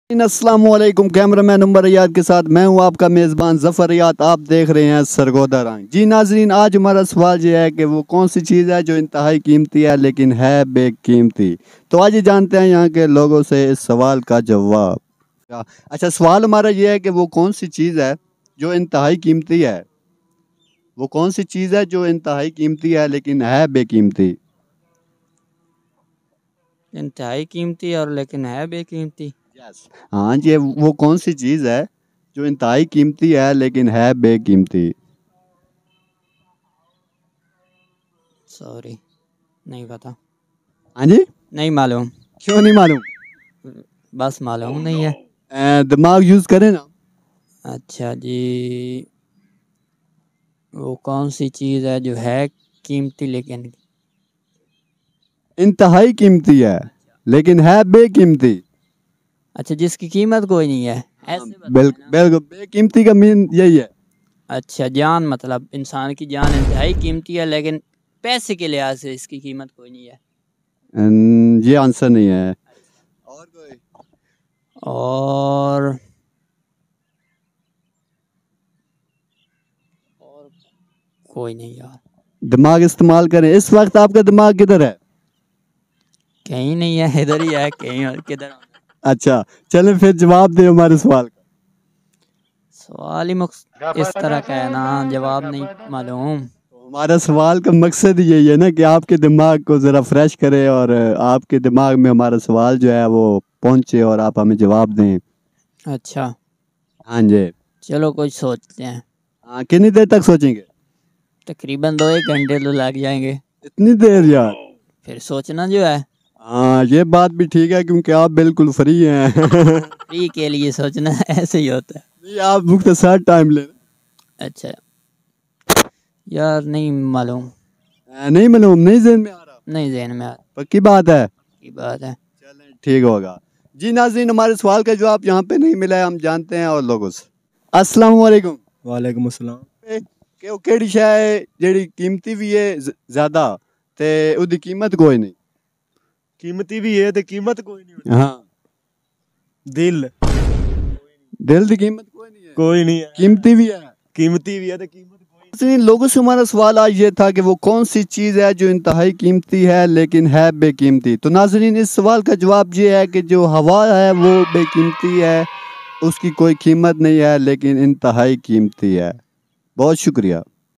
अस्सलाम वालेकुम। Cameraman Umar Riyadh के साथ मैं हूं आपका मेज़बान ज़फ़र रियाद। आप देख रहे हैं सरगोदा रंग। जी नाजरीन, आज हमारा सवाल ये है कि वो कौन सी चीज़ है जो इंतहाई कीमती है लेकिन है बेकीमती। तो आज जानते हैं यहाँ के लोगों से इस सवाल का जवाब। अच्छा, सवाल हमारा ये है कि वो कौन सी चीज़ है जो इंतहाई कीमती है। वो कौन सी चीज़ है जो इंतहाई कीमती है लेकिन है बेकीमती। इंतहाई कीमती और लेकिन है बेकीमती। हाँ जी, वो कौन सी चीज़ है जो इंतहाई कीमती है लेकिन है बेकीमती। सॉरी, नहीं पता। हाँ जी, नहीं मालूम। क्यों नहीं मालूम? बस मालूम नहीं है। दिमाग यूज करें ना। अच्छा जी, वो कौन सी चीज़ है जो है कीमती लेकिन इंतहाई कीमती है लेकिन है बेकीमती। अच्छा, जिसकी कीमत कोई नहीं है, ऐसे बताया बिल्कुल ना। बिल्कुल, बेकीमती का मीन यही है। अच्छा, जान, मतलब इंसान की जान इंतहाई कीमती है लेकिन पैसे के लिहाज से इसकी कीमत कोई नहीं है। ये आंसर नहीं है। और कोई? और कोई नहीं यार। दिमाग इस्तेमाल करें। इस वक्त आपका दिमाग किधर है? कहीं नहीं है, इधर ही है, कहीं और किधर। अच्छा, चलें फिर जवाब दे हमारे सवाल का। सवाल ही इस तरह का है ना, जवाब नहीं मालूम। हमारा सवाल का मकसद यही है ना कि आपके दिमाग को ज़रा फ्रेश करे और आपके दिमाग में हमारा सवाल जो है वो पहुंचे और आप हमें जवाब दें। अच्छा, हाँ जी। चलो कुछ सोचते हैं। हाँ, कितनी देर तक सोचेंगे? तकरीबन 2-1 घंटे तो लग जाएंगे। इतनी देर यार? फिर सोचना जो है। हाँ, ये बात भी ठीक है क्योंकि आप बिल्कुल फ्री हैं। फ्री के लिए सोचना ऐसे ही होता है। नहीं, आप मुख्तसर टाइम ले। अच्छा यार, नहीं मालूम। नहीं मालूम? नहीं ज़हन में आ रहा? नहीं ज़हन में आ रहा। पक्की बात है? की बात है। चलें, ठीक होगा। जी नाज़रीन, हमारे सवाल का जवाब यहाँ पे नहीं मिला है, हम जानते हैं और लोगों से। अस्सलाम वालेकुम। वालेकुम अस्सलाम। कि केड़ी शै है जेड़ी कीमती भी है ज़्यादा ते उदी कीमत कोई नहीं। कीमती भी है ते कीमत कोई नहीं होती। हाँ, दिल दिल की कीमत कोई नहीं है, कोई नहीं है। कीमती भी है। कीमती भी है ते कीमत कोई नाज़रीन, लोगों से हमारा सवाल आज ये था कि वो कौन सी चीज़ है जो इंतहाई कीमती है लेकिन है बेकीमती। तो नाज़रीन, इस सवाल का जवाब ये है कि जो हवा है वो बेकीमती है, उसकी कोई कीमत नहीं है लेकिन इंतहाई कीमती है। बहुत शुक्रिया।